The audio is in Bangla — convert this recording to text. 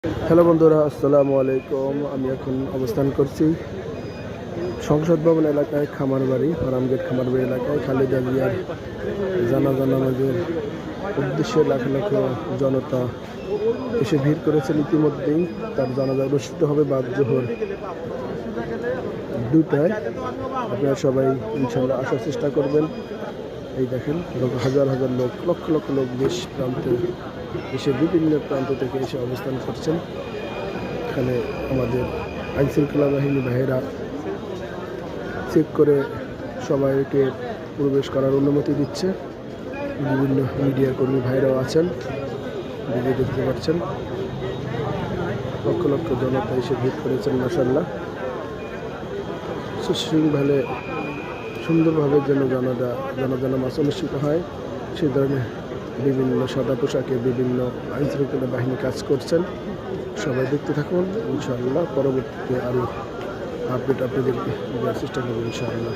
হ্যালো বন্ধুরা, আসসালামু আলাইকুম। আমি এখন অবস্থান করছি সংসদ ভবন এলাকায়, খামারবাড়ি ফার্মগেট খামারবাড়ি এলাকায়। খালেদা জিয়ার জানাজা নামাজের উদ্দেশ্যে লাখ লাখ জনতা এসে ভিড় করেছেন ইতিমধ্যেই। তার জানাজা অনুষ্ঠিত হবে বাদ জোহর 2টায়। আপনারা সবাই ইনশাল্লাহ আসার চেষ্টা করবেন। এই দেখেন হাজার হাজার লোক, লক্ষ লক্ষ লোক দেশ প্রান্তে এসে বিভিন্ন প্রান্ত থেকে এসে অবস্থান করছেন। এখানে আমাদের আইনশৃঙ্খলা বাহিনী ভাইয়েরা চেক করে সবাইকে প্রবেশ করার অনুমতি দিচ্ছে। বিভিন্ন মিডিয়া কর্মী ভাইরাও আছেন, ভিডিও দেখতে পাচ্ছেন। লক্ষ লক্ষ জনতা এসে ভিড় করেছেন মাশাআল্লাহ। সুশৃঙ্খলে সুন্দরভাবে যেন জানাজা নামাজ অনুষ্ঠিত হয়, সেই ধরনের বিভিন্ন সাদা পোশাকে বিভিন্ন আইনশৃঙ্খলা বাহিনী কাজ করছেন। সবাই দেখতে থাকুন ইনশাআল্লাহ। পরবর্তীতে আরও আপডেট আপনাদেরকে দেওয়ার চেষ্টা করব ইনশাআল্লাহ।